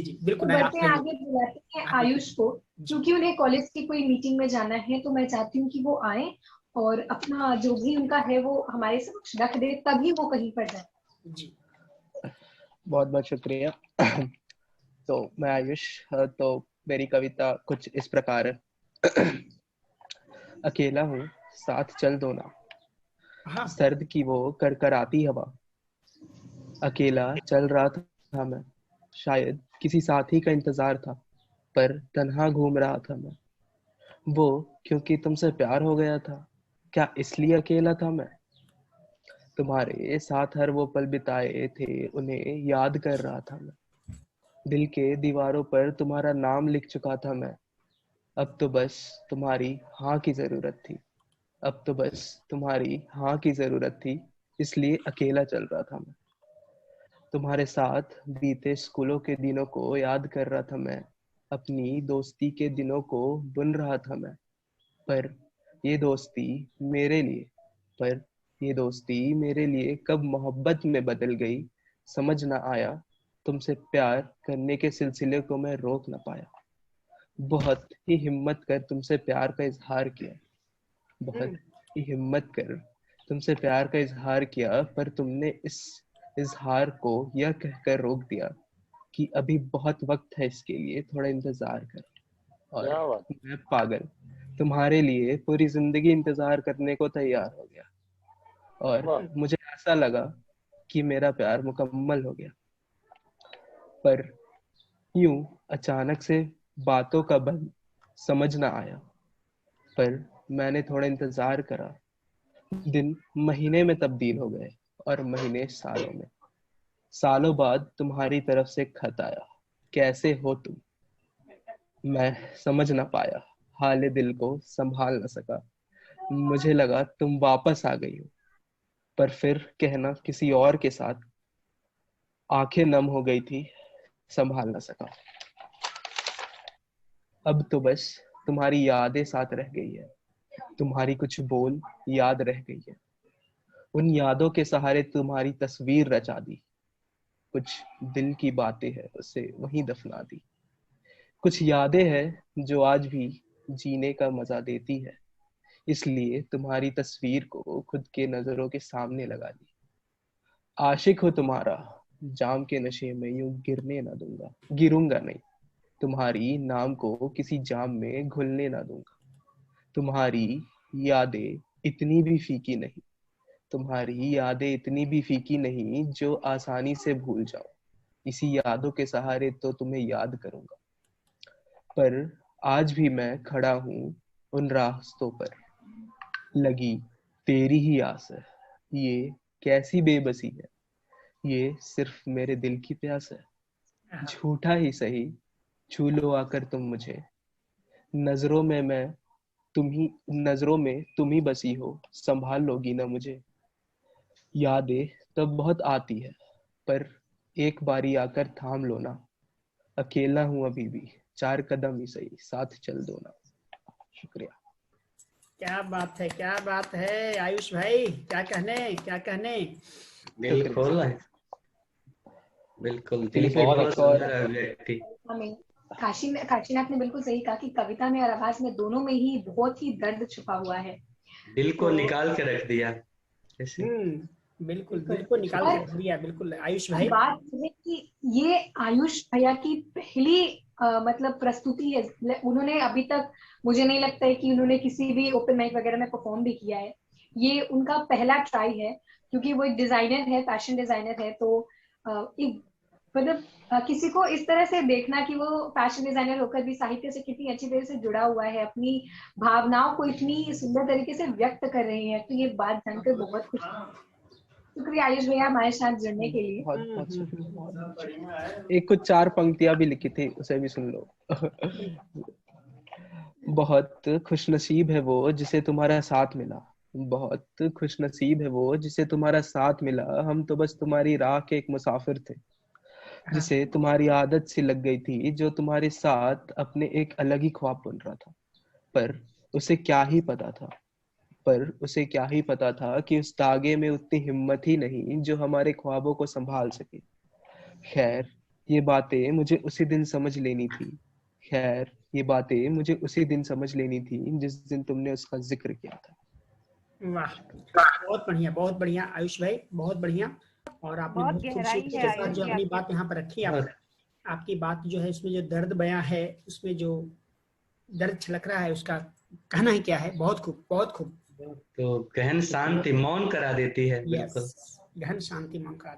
जी बिल्कुल, तो मैं बढ़ते आपसे हैं आगे, बुलाते हैं आयुष को, क्योंकि उन्हें कॉलेज की कोई मीटिंग में जाना है, तो मैं चाहती हूँ कि वो आए और अपना जो भी उनका है वो हमारे समक्ष रख दे, तभी वो कहीं पर जाए। जी। बहुत बहुत शुक्रिया। तो मैं आयुष, तो मेरी कविता कुछ इस प्रकार है। अकेला हूँ, साथ चल दो ना, हाँ। सर्द की वो करकराती हवा। अकेला चल रहा था मैं, शायद किसी साथी का इंतजार था, पर तन्हा घूम रहा था मैं। वो क्योंकि तुमसे प्यार हो गया था, क्या इसलिए अकेला था मैं? तुम्हारे साथ हर वो पल बिताए थे, उन्हें याद कर रहा था मैं। दिल के दीवारों पर तुम्हारा नाम लिख चुका था मैं। अब तो बस तुम्हारी हाँ की जरूरत थी, अब तो बस तुम्हारी हाँ की जरूरत थी, इसलिए अकेला चल रहा था मैं। तुम्हारे साथ बीते स्कूलों के दिनों को याद कर रहा था मैं, अपनी दोस्ती के दिनों को बुन रहा था मैं। पर ये दोस्ती मेरे लिए पर ये दोस्ती मेरे लिए कब मोहब्बत में बदल गई, समझ ना आया। तुमसे प्यार करने के सिलसिले को मैं रोक ना पाया। बहुत ही हिम्मत कर तुमसे प्यार का इजहार किया, बहुत ही हिम्मत कर तुमसे प्यार का इजहार किया, पर तुमने इस इजहार को यह कहकर रोक दिया कि अभी बहुत वक्त है इसके लिए, थोड़ा इंतजार कर। और क्या बात। मैं पागल तुम्हारे लिए पूरी जिंदगी इंतजार करने को तैयार हो गया, और वाह। मुझे ऐसा लगा कि मेरा प्यार मुकम्मल हो गया। पर यूं अचानक से बातों का बंध समझ ना आया। पर मैंने थोड़ा इंतजार करा, दिन महीने में तब्दील हो गए और महीने सालों में। सालों बाद तुम्हारी तरफ से खत आया, कैसे हो तुम? मैं समझ ना पाया, हाल दिल को संभाल ना सका। मुझे लगा तुम वापस आ गई हो, पर फिर कहना किसी और के साथ। आंखें नम हो गई थी, संभाल ना सका। अब तो बस तुम्हारी यादें साथ रह गई है, तुम्हारी कुछ बोल याद रह गई है। उन यादों के सहारे तुम्हारी तस्वीर रचा दी, कुछ दिल की बातें हैं उसे वहीं दफना दी। कुछ यादें हैं जो आज भी जीने का मजा देती है, इसलिए तुम्हारी तस्वीर को खुद के नजरों के सामने लगा दी। आशिक हो तुम्हारा, जाम के नशे में यूं गिरने ना दूंगा, गिरूंगा नहीं। तुम्हारी नाम को किसी जाम में घुलने ना दूंगा। तुम्हारी यादें इतनी भी फीकी नहीं, तुम्हारी यादें इतनी भी फीकी नहीं जो आसानी से भूल जाऊं। इसी यादों के सहारे तो तुम्हें याद करूंगा। पर आज भी मैं खड़ा हूँ उन रास्तों पर, लगी तेरी ही आस है। ये कैसी बेबसी है, ये सिर्फ मेरे दिल की प्यास है। झूठा ही सही, छू लो आकर तुम मुझे। नजरों में मैं नजरों में तुम ही बसी हो, संभाल लोगी ना मुझे। यादें तब बहुत आती है, पर एक बारी आकर थाम लो ना। अकेला हूं अभी भी, चार कदम ही सही साथ चल दो ना। शुक्रिया। क्या बात है, क्या बात है आयुष भाई, क्या कहने, क्या कहने। दिल शुक्रिया। खोल है, बिल्कुल दिल चलिए फिर बहुत एक और। सुंदर अभिव्यक्ति। हमें काशीनाथ ने बिल्कुल सही कहा कि कविता में और आवाज में दोनों में ही बहुत ही दर्द छुपा हुआ है। दिल को तो निकाल के रख दिया ऐसे। बिल्कुल दिल बिल्कुल। को निकाल के और रख दिया, बिल्कुल आयुष अब भाई। बात है कि ये आयुष भैया की पहली मतलब प्रस्तुति है। उन्होंने अभी तक, मुझे नहीं लगता है कि उन्होंने किसी भी ओपन माइक वगैरह में परफॉर्म भी किया है। ये उनका पहला ट्राई है, क्योंकि वो एक डिजाइनर है, फैशन डिजाइनर है। तो एक मतलब किसी को इस तरह से देखना कि वो फैशन डिजाइनर होकर भी साहित्य से कितनी अच्छी तरह से जुड़ा हुआ है, अपनी भावनाओं को इतनी सुंदर तरीके से व्यक्त कर रहे हैं, तो ये बात जानकर बहुत खुश। शुक्रिया आयुष भैया हमारे साथ जुड़ने के लिए। बहुत बहुत शुक्रिया, बहुत बहुत शुक्रिया। एक कुछ चार पंक्तियां भी लिखी थी, उसे भी सुन लो। बहुत खुशनसीब है वो जिसे तुम्हारा साथ मिला, बहुत खुशनसीब है वो जिसे तुम्हारा साथ मिला। हम तो बस तुम्हारी राह के एक मुसाफिर थे, जिसे तुम्हारी आदत सी लग गई थी, जो तुम्हारे साथ अपने एक अलग ही ख्वाब बुन रहा था। पर उसे क्या ही पता था, पर उसे क्या ही पता था कि उस धागे में उतनी हिम्मत ही नहीं जो हमारे ख्वाबों को संभाल सके। खैर, ये बातें मुझे उसी दिन समझ लेनी थी। खैर, ये बातें मुझे उसी दिन समझ लेनी थी जिस दिन तुमने उसका जिक्र किया था। वाह, बहुत बढ़िया आयुष भाई, बहुत बढ़िया। और आपने बहुत बहुत गहराई खूबसूरती है के साथ आयुष जो जी अपनी आपके। बात यहाँ पर रखी है। और आपकी बात जो है इसमें जो दर्द बयां है, उसमें जो दर्द छलक रहा है, उसका कहना ही क्या है। बहुत खूब, बहुत खूब। तो गहन शांति मौन करा देती है। बिल्कुल। यस, गहन शांति मन का